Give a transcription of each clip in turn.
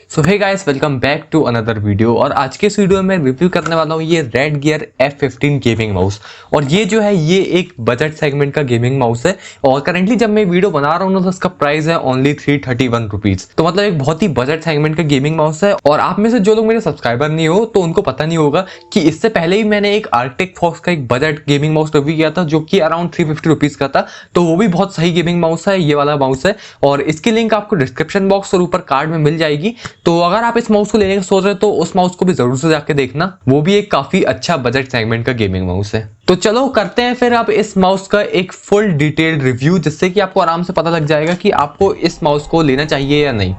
So hey guys, welcome back to another video. और आज के इस वीडियो में रिव्यू करने वाला हूँ ये red gear F15 gaming mouse. और ये जो है ये एक बजट सेगमेंट का गेमिंग माउस है। और करंटली जब मैं वीडियो बना रहा हूँ ना तो इसका प्राइस है ओनली 331 रुपीज। तो मतलब एक बहुत ही बजट सेगमेंट का गेमिंग माउस है। और आप में से जो लोग मेरे सब्सक्राइबर नहीं हो तो उनको पता नहीं होगा कि इससे पहले ही मैंने एक आर्टिक फॉक्स का एक बजट गेमिंग माउस रिव्यू किया था जो कि अराउंड 350 रुपीज का था। तो वो भी बहुत सही गेमिंग माउस है, ये वाला माउस है। और इसकी लिंक आपको डिस्क्रिप्शन बॉक्स और ऊपर कार्ड में मिल जाएगी। तो अगर आप इस माउस को लेने का सोच रहे हो तो उस माउस को भी जरूर से जाके देखना, वो भी एक काफी अच्छा बजट सेगमेंट का गेमिंग माउस है। तो चलो करते हैं फिर अब इस माउस का एक फुल डिटेल्ड रिव्यू, जिससे कि आपको आराम से पता लग जाएगा कि आपको इस माउस को लेना चाहिए या नहीं।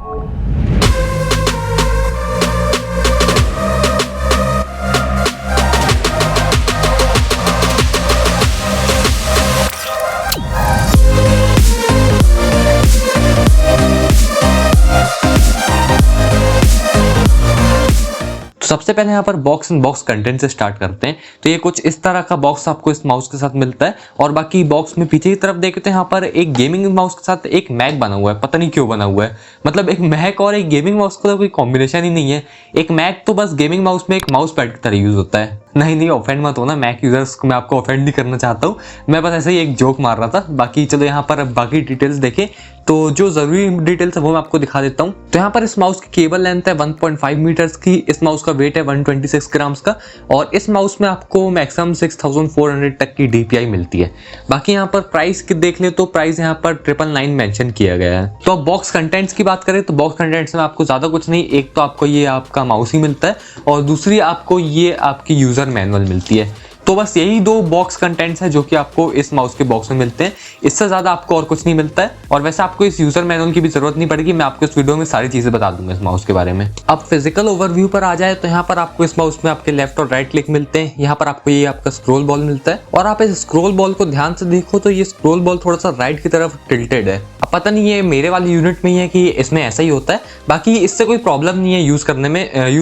सबसे पहले यहाँ पर बॉक्स एंड बॉक्स कंटेंट से स्टार्ट करते हैं। तो ये कुछ इस तरह का बॉक्स आपको इस माउस के साथ मिलता है। और बाकी बॉक्स में पीछे की तरफ देखते हैं, यहाँ पर एक गेमिंग माउस के साथ एक मैक बना हुआ है। पता नहीं क्यों बना हुआ है, मतलब एक मैक और एक गेमिंग माउस का तो कोई कॉम्बिनेशन ही नहीं है। एक मैक तो बस गेमिंग माउस में एक माउस पैड की तरह यूज होता है। नहीं ऑफेंड मत होना मैक यूजर्स को, मैं आपको ऑफेंड नहीं करना चाहता हूँ, मैं बस ऐसे ही एक जोक मार रहा था। बाकी चलो यहाँ पर बाकी डिटेल्स देखें तो जो जरूरी डिटेल्स है वो मैं आपको दिखा देता हूँ। तो यहाँ पर इस माउस की केबल लेंथ है 1.5 मीटर्स की। इस माउस का वेट है 126 ग्राम्स का। और इस माउस में आपको मैक्सिमम 6400 तक की DPI मिलती है। बाकी यहाँ पर प्राइस की देख ले तो प्राइस यहाँ पर 999 मेंशन किया गया है। तो अब बॉक्स कंटेंट्स की बात करें तो बॉक्स कंटेंट्स में आपको ज्यादा कुछ नहीं, एक तो आपको ये आपका माउस ही मिलता है और दूसरी आपको ये आपकी यूजर मैनुअल मिलती है। तो बस यही दो बॉक्स कंटेंट्स हैं जो कि आपको इस माउस के बॉक्स में मिलते हैं। इससे ज्यादा आपको और कुछ नहीं मिलता है। और वैसे आपको इस यूजर मैनुअल की भी जरूरत नहीं पड़ेगी, मैं आपको इस वीडियो में सारी चीजें बता दूंगा इस माउस के बारे में। अब फिजिकल ओवरव्यू पर आ जाए तो यहाँ पर आपको इस माउस में आपके लेफ्ट और राइट क्लिक मिलते हैं। यहाँ पर आपको ये आपका स्क्रॉल बॉल मिलता है। और आप इस स्क्रॉल बॉल को ध्यान से देखो तो ये स्क्रॉल बॉल थोड़ा सा राइट की तरफ टिल्टेड है। अब पता नहीं ये मेरे वाले यूनिट में ही है कि इसमें ऐसा ही होता है। बाकी इससे कोई प्रॉब्लम नहीं है यूज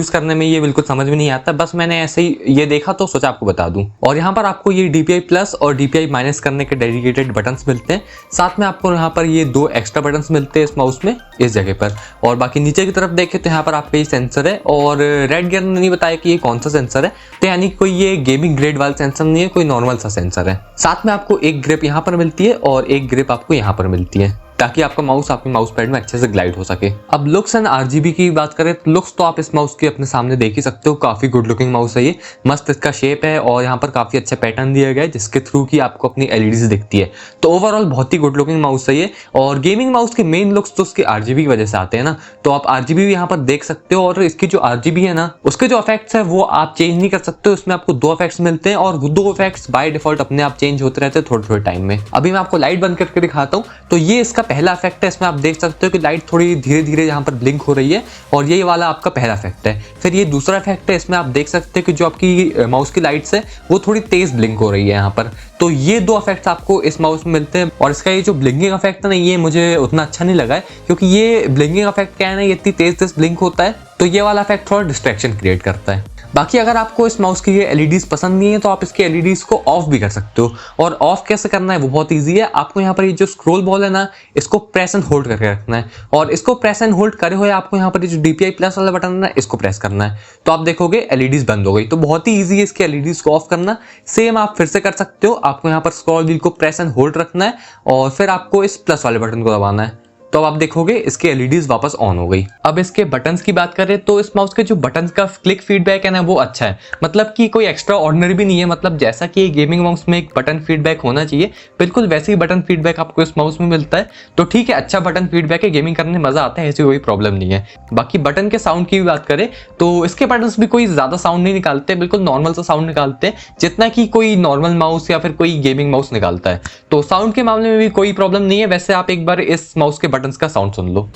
करने में ये बिल्कुल समझ में नहीं आता, बस मैंने ऐसे ही ये देखा तो सोचा आपको बता दूं। और यहाँ पर आपको ये DPI प्लस और DPI माइनस करने के डेडिकेटेड बटन्स मिलते हैं। साथ में आपको यहाँ पर ये दो एक्स्ट्रा बटन्स मिलते हैं इस माउस में इस जगह पर। और बाकी नीचे की तरफ देखें तो यहाँ पर आपका ये सेंसर है। और रेड गियर ने नहीं बताया कि ये कौन सा सेंसर है, तो यानी कोई ये गेमिंग ग्रेड वाला सेंसर नहीं है, कोई नॉर्मल सा सेंसर है। साथ में आपको एक ग्रिप यहाँ पर मिलती है और एक ग्रिप आपको यहाँ पर मिलती है ताकि आपका माउस आपके माउस पैड में अच्छे से ग्लाइड हो सके। अब लुक्स एंड RGB की बात करें तो लुक्स तो आप इस माउस के अपने सामने देख ही सकते हो, काफी गुड लुकिंग माउस है ये। मस्त इसका शेप है और यहाँ पर काफी अच्छा पैटर्न दिया गया है जिसके थ्रू की आपको अपनी LEDs दिखती है। तो ओवरऑल बहुत ही गुड लुकिंग माउस है ये। और गेमिंग माउस के मेन लुक्स तो उसके RGB की वजह से आते हैं ना, तो आप RGB भी यहाँ पर देख सकते हो। और इसकी जो RGB है ना, उसके जो इफेक्ट्स है वो आप चेंज नहीं कर सकते हो। इसमें आपको दो इफेक्ट्स मिलते हैं और वो दो इफेक्ट्स बाय डिफॉल्ट अपने आप चेंज होते रहते हैं थोड़े थोड़े टाइम में। अभी मैं आपको लाइट बंद करके दिखाता हूँ। तो ये इसका पहला इफेक्ट है। इसमें आप देख सकते हो कि लाइट थोड़ी धीरे धीरे यहाँ पर ब्लिंक हो रही है और ये वाला आपका पहला इफेक्ट है। फिर ये दूसरा इफेक्ट है, इसमें आप देख सकते हो कि जो आपकी माउस की लाइट्स है वो थोड़ी तेज ब्लिंक हो रही है यहाँ पर। तो ये दो इफेक्ट्स आपको इस माउस में मिलते हैं। और इसका ये जो ब्लिंकिंग इफेक्ट है ना, ये मुझे उतना अच्छा नहीं लगा है, क्योंकि ये ब्लिंकिंग इफेक्ट क्या है ना, ये इतनी तेज तेज ब्लिंक होता है तो ये वाला इफेक्ट थोड़ा डिस्ट्रैक्शन क्रिएट करता है। बाकी अगर आपको इस माउस की ये LEDs पसंद नहीं है तो आप इसके LEDs को ऑफ भी कर सकते हो। और ऑफ कैसे करना है वो बहुत ईजी है। आपको यहाँ पर ये जो स्क्रॉल बॉल है ना, इसको प्रेस एंड होल्ड करके रखना है। और इसको प्रेस एंड होल्ड करे हुए आपको यहाँ पर ये जो DPI प्लस वाला बटन है ना, इसको प्रेस करना है। तो आप देखोगे LEDs बंद हो गई। तो बहुत ही ईजी है इसके LEDs को ऑफ करना। सेम आप फिर से कर सकते हो। आपको यहाँ पर स्क्रॉल व्हील को प्रेस एंड होल्ड रखना है और फिर आपको इस प्लस वाले बटन को दबाना है। तो अब आप देखोगे इसके LEDs वापस ऑन हो गई। अब इसके बटन्स की बात करें तो इस माउस के जो बटन्स का क्लिक फीडबैक है ना, वो अच्छा है। मतलब कि कोई एक्स्ट्रा ऑर्डिनरी भी नहीं है। मतलब जैसा कि गेमिंग माउस में एक बटन फीडबैक होना चाहिए, बिल्कुल वैसे ही बटन फीडबैक आपको इस माउस में मिलता है। तो ठीक है, अच्छा बटन फीडबैक है, गेमिंग करने में मजा आता है, ऐसी कोई प्रॉब्लम नहीं है। बाकी बटन के साउंड की भी बात करें तो इसके बटन्स भी कोई ज्यादा साउंड नहीं निकालते, बिल्कुल नॉर्मल सा साउंड निकालते हैं, जितना कि कोई नॉर्मल माउस या फिर कोई गेमिंग माउस निकालता है। तो साउंड के मामले में भी कोई प्रॉब्लम नहीं है। वैसे आप एक बार इस माउस के बटन्स का साउंड सुन लो।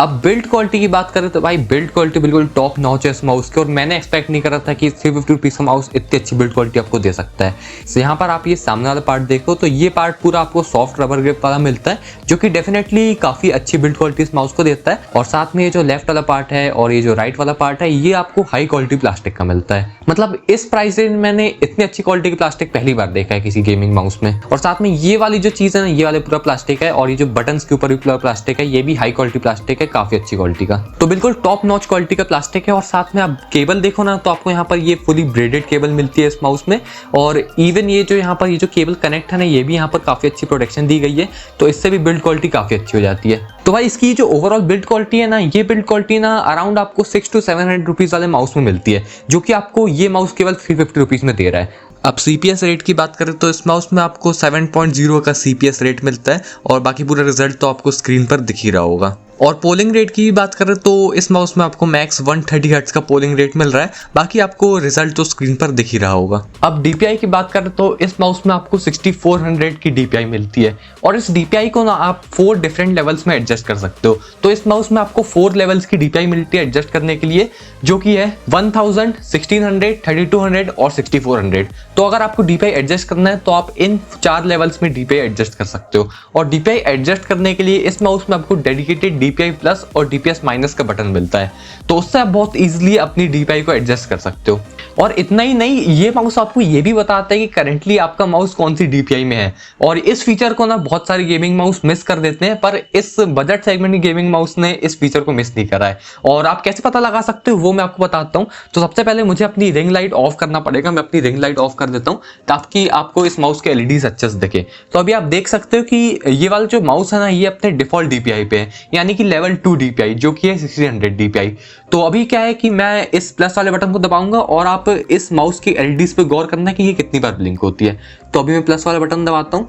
अब बिल्ड क्वालिटी की बात करें तो भाई बिल्ड क्वालिटी बिल्कुल टॉप नॉच है इस माउस की, और मैंने एक्सपेक्ट नहीं करा था कि 350 रुपीज़ का माउस इतनी अच्छी बिल्ड क्वालिटी आपको दे सकता है। तो यहाँ पर आप ये सामने वाला पार्ट देखो तो ये पार्ट पूरा आपको सॉफ्ट रबर ग्रिप वाला मिलता है, जो कि डेफिनेटली काफ़ी अच्छी बिल्ड क्वालिटी इस माउस को देता है। और साथ में ये जो लेफ्ट वाला पार्ट है और ये जो राइट वाला पार्ट है ये आपको हाई क्वालिटी प्लास्टिक का मिलता है। मतलब इस प्राइस रेंज मैंने इतनी अच्छी क्वालिटी की प्लास्टिक पहली बार देखा है किसी गेमिंग माउस में। और साथ में ये वाली जो चीज़ है ना, ये वाले पूरा प्लास्टिक है, और ये जो बटन्स के ऊपर भी पूरा प्लास्टिक है, ये भी हाई क्वालिटी प्लास्टिक है, काफ़ी अच्छी क्वालिटी का। तो बिल्कुल टॉप नॉच क्वालिटी का प्लास्टिक है। और साथ में आप केबल देखो ना तो आपको यहाँ पर ये फुली ब्रेडेड केबल मिलती है इस माउस में, और इवन ये जो यहाँ पर ये जो केबल कनेक्ट है ना, ये भी यहाँ पर काफ़ी अच्छी प्रोटेक्शन दी गई है, तो इससे भी बिल्ड क्वालिटी काफ़ी अच्छी हो जाती है। तो भाई इसकी जो ओवरऑल बिल्ड क्वालिटी है ना, ये बिल्ड क्वालिटी ना अराउंड आपको 600 to 700 रुपीज़ वाले माउस में मिलती है, जो कि आपको ये माउस केवल 350 रुपीज़ में दे रहा है। अब CPS रेट की बात करें तो इस माउस में आपको 7.0 का CPS रेट मिलता है, और बाकी पूरा रिजल्ट तो आपको स्क्रीन पर दिख ही रहा होगा। और पोलिंग रेट की बात करें तो इस माउस में आपको मैक्स 130 हर्ट्ज का पोलिंग रेट मिल रहा है, बाकी आपको रिजल्ट तो स्क्रीन पर दिख ही रहा होगा। अब DPI की बात करें तो इस माउस में आपको 6400 की DPI मिलती है, और इस DPI को ना आप 4 डिफरेंट लेवल्स में एडजस्ट कर सकते हो। तो इस माउस में आपको 4 लेवल्स की DPI मिलती है एडजस्ट करने के लिए, जो कि है 1000, 1600, 3200 और 6400। तो अगर आपको DPI एडजस्ट करना है तो आप इन 4 लेवल्स में DPI एडजस्ट कर सकते हो। और DPI एडजस्ट करने के लिए इस माउस में आपको डेडिकेटेड DPI प्लस और DPS माइनस का बटन मिलता है, तो उससे आप बहुत इजीली अपनी DPI को एडजस्ट कर सकते हो। और इतना ही नहीं, ये माउस आपको ये भी बताता है कि करंटली आपका माउस कौन सी DPI में है, और इस फीचर को ना बहुत सारे गेमिंग माउस मिस कर देते हैं, पर इस बजट सेगमेंट की गेमिंग माउस ने इस फीचर को मिस नहीं करा है। और आप कैसे पता लगा सकते हो वो मैं आपको बताता हूँ। तो सबसे पहले मुझे अपनी रिंग लाइट ऑफ करना पड़ेगा, मैं अपनी रिंग लाइट ऑफ कर देता हूँ ताकि आपको इस माउस के LEDs अच्छे से दिखे। तो अभी आप देख सकते हो कि ये वाला जो माउस है ना, ये अपने डिफॉल्ट DPI पे है, यानी कि लेवल 2 DPI, जो कि है 1600 DPI। तो अभी क्या है कि मैं इस प्लस वाले बटन को दबाऊंगा और आप इस माउस की LEDs पे गौर करना कि ये कितनी बार ब्लिंक होती है। तो अभी मैं प्लस वाला बटन दबाता हूं,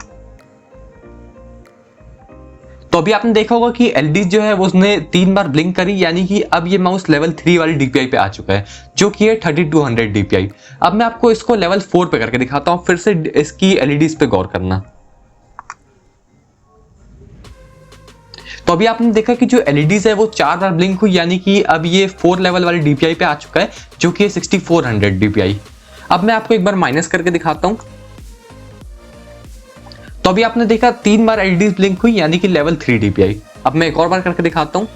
तो अभी आपने देखा होगा कि LEDs जो है वो उसने 3 बार ब्लिंक करी, यानी कि अब ये माउस लेवल 3 वाली DPI पे आ चुका है, जो कि है 3200 DPI। अब मैं आपको इसको लेवल 4 पे करके दिखाता हूं, फिर से इसकी LEDs पे गौर करना। तो अभी आपने देखा कि जो LEDs है वो 4 बार ब्लिंक हुई, यानी कि अब ये 4 लेवल वाली DPI पे आ चुका है, जो कि है 6400 DPI। अब मैं आपको एक बार माइनस करके दिखाता हूं। तो अभी आपने देखा 3 बार LEDs ब्लिंक हुई, यानी कि लेवल 3 DPI। अब मैं एक और बार करके दिखाता हूं।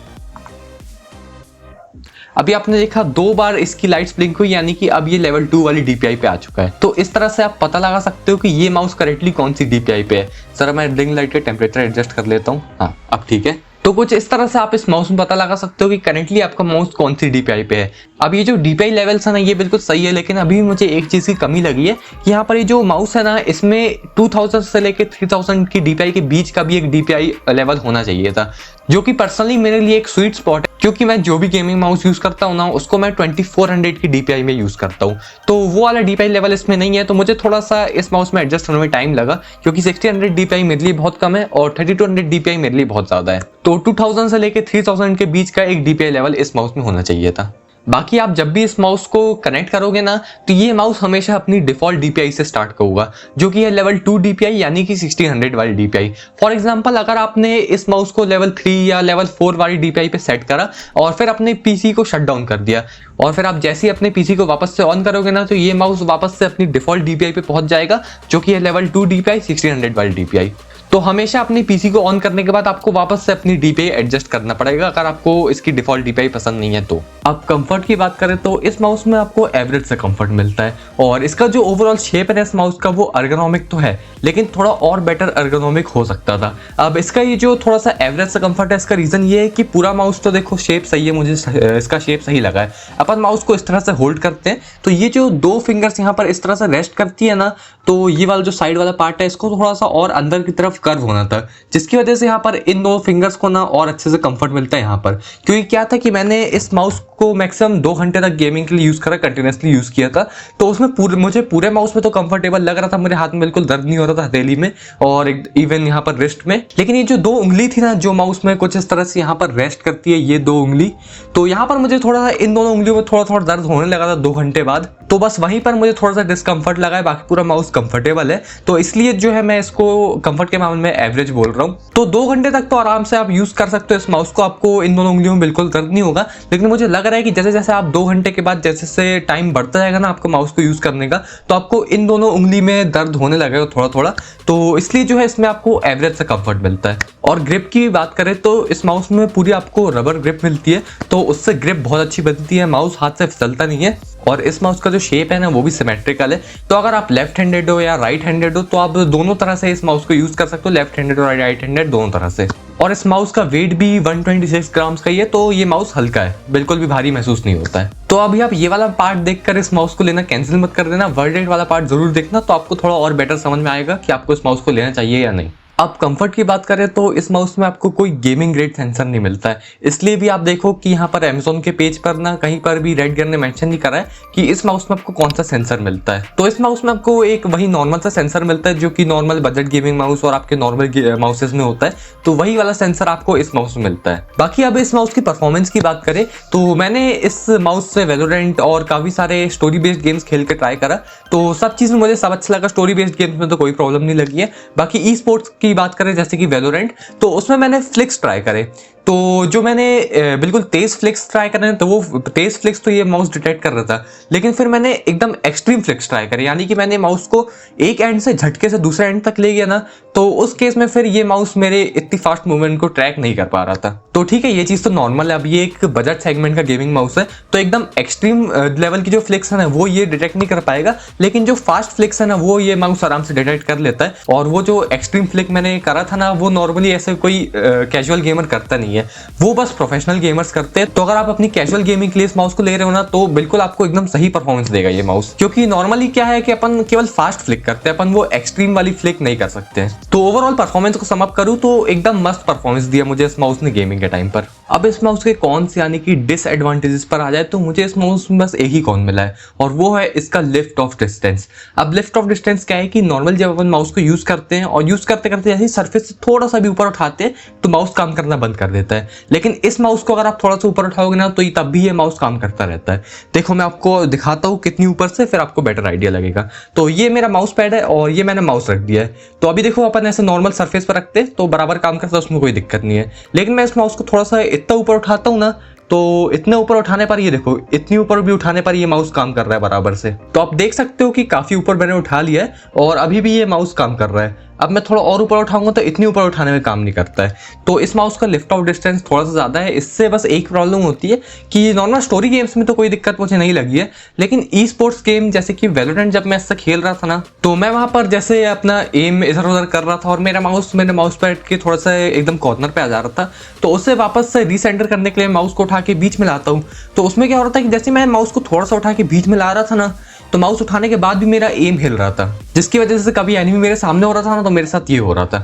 अभी आपने देखा 2 बार इसकी लाइट्स ब्लिंक हुई, यानी कि अब ये लेवल 2 वाली DPI पे आ चुका है। तो इस तरह से आप पता लगा सकते हो कि ये माउस करेक्टली कौन सी DPI पे है। सर मैं रिंग लाइट का टेम्परेचर एडजस्ट कर लेता हूँ। हाँ अब ठीक है। तो कुछ इस तरह से आप इस माउस में पता लगा सकते हो कि करेंटली आपका माउस कौन सी DPI पे है। अब ये जो DPI लेवल्स है ना, ये बिल्कुल सही है, लेकिन अभी मुझे एक चीज़ की कमी लगी है कि यहाँ पर ये जो माउस है ना, इसमें 2000 से लेके 3000 की DPI के बीच का भी एक DPI लेवल होना चाहिए था, जो कि पर्सनली मेरे लिए एक स्वीट स्पॉट है, क्योंकि मैं जो भी गेमिंग माउस यूज़ करता हूँ ना, उसको मैं 2400 की DPI में यूज़ करता हूँ। तो वो वाला DPI लेवल इसमें नहीं है, तो मुझे थोड़ा सा इस माउस में एडजस्ट होने में टाइम लगा, क्योंकि 1600 DPI मेरे लिए बहुत कम है और 3200 DPI मेरे लिए बहुत ज़्यादा है। तो 2000 से लेके 3000 के बीच का एक DPI लेवल इस माउस में होना चाहिए था। बाकी आप जब भी इस माउस को कनेक्ट करोगे ना, तो ये माउस हमेशा अपनी डिफॉल्ट DPI से स्टार्ट होगा, जो कि है लेवल 2 DPI, यानी कि 1600 वाली DPI। फॉर एग्जांपल अगर आपने इस माउस को लेवल 3 या लेवल 4 वाली DPI पे सेट करा और फिर अपने PC को शट डाउन कर दिया, और फिर आप जैसे ही अपने PC को वापस से ऑन करोगे ना, तो ये माउस वापस से अपनी डिफॉल्ट DPI पे पहुंच जाएगा, जो कि है लेवल 2 DPI 1600 वाली DPI। तो हमेशा अपनी PC को ऑन करने के बाद आपको वापस से अपनी DPI एडजस्ट करना पड़ेगा, अगर आपको इसकी डिफॉल्ट DPI पसंद नहीं है तो। अब कंफर्ट की बात करें तो इस माउस में आपको एवरेज से कंफर्ट मिलता है, और इसका जो ओवरऑल शेप है इस माउस का, वो अर्गोनॉमिक तो है, लेकिन थोड़ा और बेटर अर्गोनॉमिक हो सकता था। अब इसका ये जो थोड़ा सा एवरेज से कंफर्ट है, इसका रीज़न ये है कि पूरा माउस तो देखो शेप सही है, मुझे इसका शेप सही लगा है। अपन माउस को इस तरह से होल्ड करते हैं तो ये जो 2 फिंगर्स यहाँ पर इस तरह से रेस्ट करती है ना, तो ये वाला जो साइड वाला पार्ट है इसको थोड़ा सा और अंदर की तरफ कर्व होना था, जिसकी वजह से यहाँ पर इन 2 फिंगर्स को ना और अच्छे से कंफर्ट मिलता है यहाँ पर। क्योंकि क्या था कि मैंने इस माउस को मैक्सिमम 2 घंटे तक गेमिंग के लिए यूज़ करा, कंटिन्यूसली यूज़ किया था, तो उसमें मुझे पूरे माउस में तो कंफर्टेबल लग रहा था, मेरे हाथ में बिल्कुल दर्द नहीं हो रहा था हथेली में और इवन यहाँ पर रिस्ट में। लेकिन ये जो 2 उंगली थी ना, जो माउस में कुछ इस तरह से यहाँ पर रेस्ट करती है, ये 2 उंगली, तो यहाँ पर मुझे थोड़ा इन दोनों उंगलियों में थोड़ा थोड़ा दर्द होने लगा था 2 घंटे बाद। तो बस वहीं पर मुझे थोड़ा सा डिस्कम्फर्ट लगा है, बाकी पूरा माउस कंफर्टेबल है, तो इसलिए जो है मैं इसको कंफर्ट के मामले में एवरेज बोल रहा हूँ। तो 2 घंटे तक तो आराम से आप यूज कर सकते हो इस माउस को, आपको इन दोनों उंगलियों में बिल्कुल दर्द नहीं होगा। लेकिन मुझे लग रहा है कि जैसे जैसे आप 2 घंटे के बाद जैसे जैसे टाइम बढ़ता जाएगा ना आपको माउस को यूज करने का, तो आपको इन दोनों उंगली में दर्द होने लगेगा थोड़ा थोड़ा। तो इसलिए जो है इसमें आपको एवरेज से कंफर्ट मिलता है। और ग्रिप की बात करें तो इस माउस में पूरी आपको रबर ग्रिप मिलती है, तो उससे ग्रिप बहुत अच्छी बनती है, माउस हाथ से फिसलता नहीं है। और इस माउस का जो शेप है ना वो भी सिमेट्रिकल है, तो अगर आप लेफ्ट हैंडेड हो या राइट हैंडेड हो तो आप दोनों तरह से इस माउस को यूज कर सकते हो, लेफ्ट हैंडेड और राइट हैंडेड दोनों तरह से। और इस माउस का वेट भी 126 ग्राम्स का ही है, तो ये माउस हल्का है, बिल्कुल भी भारी महसूस नहीं होता है। तो अभी आप ये वाला पार्ट देखकर इस माउस को लेना कैंसिल मत कर देना, वर्डेड वाला पार्ट जरूर देखना, तो आपको थोड़ा और बेटर समझ में आएगा कि आपको इस माउस को लेना चाहिए या नहीं। अब कंफर्ट की बात करें तो इस माउस में आपको कोई गेमिंग ग्रेड सेंसर नहीं मिलता है, इसलिए भी आप देखो कि यहाँ पर अमेज़न के पेज पर ना कहीं पर भी रेडगर ने मेंशन नहीं करा है कि इस माउस में आपको कौन सा सेंसर मिलता है। तो इस माउस में आपको एक वही नॉर्मल सा सेंसर मिलता है जो कि नॉर्मल बजट गेमिंग माउस और आपके नॉर्मल माउसेस में होता है, तो वही वाला सेंसर आपको इस माउस में मिलता है। बाकी अब इस माउस की परफॉर्मेंस की बात करें तो मैंने इस माउस से वैलोरेंट और काफी सारे स्टोरी बेस्ड गेम्स खेल के ट्राई करा, तो सब चीज में मुझे सब अच्छा लगा, स्टोरी बेस्ड गेम्स में तो कोई प्रॉब्लम नहीं लगी है। बाकी ई स्पोर्ट्स की बात करें जैसे कि वैलोरेंट, तो उसमें मैंने फ्लिक्स ट्राई करे, तो जो मैंने बिल्कुल तेज फ्लिक्स ट्राई करे तो वो तेज फ्लिक्स तो ये माउस डिटेक्ट कर रहा था, लेकिन फिर मैंने एकदम एक्सट्रीम फ्लिक्स ट्राई करे, यानी कि मैंने माउस को एक एंड से झटके से दूसरे एंड तक ले गया ना, तो उस केस में फिर ये माउस मेरे इतनी फास्ट मूवमेंट को ट्रैक नहीं कर पा रहा था। तो ठीक है, ये चीज तो नॉर्मल है, अब ये एक बजट सेगमेंट का गेमिंग माउस है, तो एकदम एक्सट्रीम लेवल की जो फ्लिक्स है ना वो ये डिटेक्ट नहीं कर पाएगा, लेकिन जो फास्ट फ्लिक्स है ना वो ये माउस आराम से डिटेक्ट कर लेता है। और वो जो एक्सट्रीम फ्लिक मैंने करा था ना वो नॉर्मली ऐसे कोई कैजुअल गेमर करता नहीं है, वो बस प्रोफेशनल गेमर्स करते हैं। तो अगर आप अपनी कैजुअल गेमिंग के लिए इस माउस को ले रहे हो ना तो बिल्कुल आपको एकदम सही परफॉर्मेंस देगा ये माउस, क्योंकि नॉर्मली क्या है कि अपन केवल फास्ट फ्लिक करते हैं, अपन वो एक्सट्रीम वाली फ्लिक नहीं कर सकते हैं। तो ओवरऑल परफॉर्मेंस को सम अप करूं तो एकदम मस्त परफॉर्मेंस दिया मुझे इस माउस ने गेमिंग के टाइम पर। अब इस माउस के कौन से यानी कि डिसएडवांटेजेस पर आ जाए तो मुझे इस माउस में बस एक ही कौन मिला है, और वो है इसका लिफ्ट ऑफ डिस्टेंस। अब लिफ्ट ऑफ डिस्टेंस क्या है कि नॉर्मल जब अपन माउस को यूज करते हैं और यूज करते करते जैसे सरफेस से थोड़ा सा भी ऊपर उठाते हैं तो माउस काम करना बंद कर देता है, लेकिन इस माउस को अगर आप थोड़ा सा ऊपर उठाओगे ना तो तब भी ये माउस काम करता रहता है। देखो मैं आपको दिखाता हूँ कितनी ऊपर से, फिर आपको बेटर आइडिया लगेगा। तो ये मेरा माउस पैड है और ये मैंने माउस रख दिया है, तो अभी देखो अपन ऐसे नॉर्मल सरफेस पर रखते तो बराबर काम करता, उसमें कोई दिक्कत नहीं है। लेकिन मैं इस माउस को थोड़ा सा इतना ऊपर उठाता हूँ ना, तो इतने ऊपर उठाने पर ये देखो, इतनी ऊपर भी उठाने पर ये माउस काम कर रहा है बराबर से। तो आप देख सकते हो कि काफी ऊपर मैंने उठा लिया है और अभी भी ये माउस काम कर रहा है। अब मैं थोड़ा और ऊपर उठाऊंगा तो इतनी ऊपर उठाने में काम नहीं करता है। तो इस माउस का लिफ्ट ऑफ डिस्टेंस थोड़ा सा ज्यादा है, इससे बस एक प्रॉब्लम होती है कि नॉर्मल स्टोरी गेम्स में तो कोई दिक्कत मुझे नहीं लगी है, लेकिन ई स्पोर्ट्स गेम जैसे कि वैलोरेंट जब मैं इससे खेल रहा था ना तो मैं वहां पर जैसे अपना एम इधर उधर कर रहा था और मेरे माउस पैड के थोड़ा सा एकदम कॉर्नर पे आ जा रहा था, तो उसे वापस से रीसेंटर करने के लिए माउस को उठा के बीच में लाता हूँ, तो उसमें क्या हो रहा था कि जैसे मैं माउस को थोड़ा सा उठा के बीच में ला रहा था ना तो माउस उठाने के बाद भी मेरा एम हिल रहा था, जिसकी वजह से कभी एनिमी मेरे सामने हो रहा था ना तो मेरे साथ ये हो रहा था।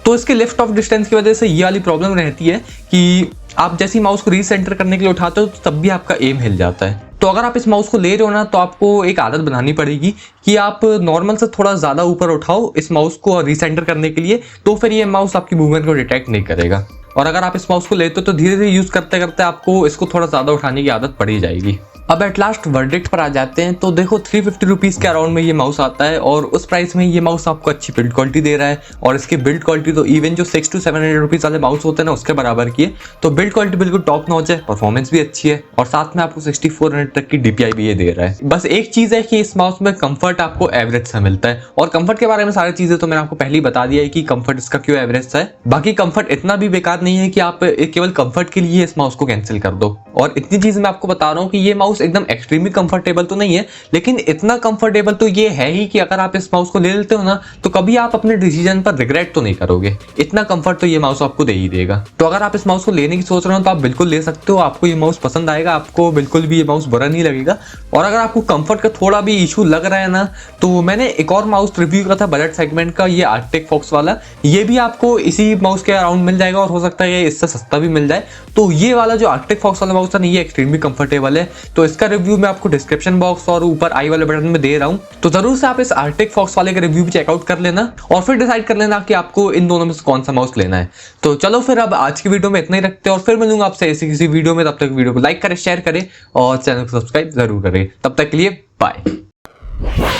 तो इसके लिफ्ट ऑफ डिस्टेंस की वजह से ये वाली प्रॉब्लम रहती है कि आप जैसे ही माउस को रीसेंटर करने के लिए उठाते हो तो तब भी आपका एम हिल जाता है। तो अगर आप इस माउस को ले रहे हो ना तो आपको एक आदत बनानी पड़ेगी कि आप नॉर्मल से थोड़ा ज़्यादा ऊपर उठाओ इस माउस को रीसेंटर करने के लिए, तो फिर ये माउस आपकी मूवमेंट को डिटेक्ट नहीं करेगा। और अगर आप इस माउस को लेते हो तो धीरे धीरे यूज़ करते करते आपको इसको थोड़ा ज़्यादा उठाने की आदत पड़ ही जाएगी। अब एट लास्ट वर्डिक्ट पर आ जाते हैं, तो देखो 350 रुपीज़ के अराउंड में ये माउस आता है और उस प्राइस में ये माउस आपको अच्छी बिल्ड क्वालिटी दे रहा है, और इसकी बिल्ड क्वालिटी तो इवन जो 600 to 700 रुपीज़ वाले माउस होते हैं ना उसके बराबर की है। तो बिल्ड क्वालिटी बिल्कुल टॉप नॉच है, परफॉर्मेंस भी अच्छी है और साथ में आपको 6400 तक की DPI भी ये दे रहा है। बस एक चीज़ है कि इस माउस में कंफर्ट आपको एवरेज सा मिलता है, और कंफर्ट के बारे में सारी चीज़ें तो मैंने आपको पहले ही बता दिया है कि कंफर्ट इसका क्यों एवरेज सा है। बाकी कंफर्ट इतना भी बेकार नहीं है कि आप केवल कंफर्ट के लिए इस माउस को कैंसिल कर दो। और इतनी चीज़ मैं आपको बता रहा हूँ कि ये माउस एकदम एक्सट्रीमली कंफर्टेबल तो नहीं है, लेकिन इतना कंफर्टेबल तो ये है ही कि अगर आप इस माउस को ले लेते हो ना तो कभी आप अपने डिसीजन पर रिग्रेट तो नहीं करोगे। इतना कंफर्ट तो ये माउस आपको दे ही देगा। तो अगर आप इस माउस को लेने की सोच रहे हो तो आप बिल्कुल ले सकते हो, आपको ये माउस पसंद आएगा, आपको बिल्कुल भी ये माउस बुरा नहीं लगेगा। और अगर आपको कंफर्ट का थोड़ा भी इशू लग रहा है ना तो मैंने एक और माउस रिव्यू किया था बजट सेगमेंट का, ये आर्टिक फॉक्स वाला, ये भी आपको इसी माउस के अराउंड मिल जाएगा और हो सकता है ये इससे सस्ता भी मिल जाए। तो ये वाला जो आर्टिक फॉक्स वाला माउस है ना ये एक्सट्रीमली कंफर्टेबल है, तो तो इसका रिव्यू मैं आपको डिस्क्रिप्शन बॉक्स और ऊपर आई वाले बटन में दे रहा हूँ, तो जरूर से आप इस आर्टिक फॉक्स वाले का रिव्यू भी चेकआउट कर लेना और फिर डिसाइड कर लेना कि आपको इन दोनों में से कौन सा माउस लेना है। तो चलो फिर अब आज की वीडियो में इतना ही रखते हैं और फिर मिलूंगा आपसे ऐसी किसी वीडियो में। तब तक वीडियो को लाइक करें, शेयर करें और चैनल को सब्सक्राइब जरूर करें। तब तक के लिए बाय।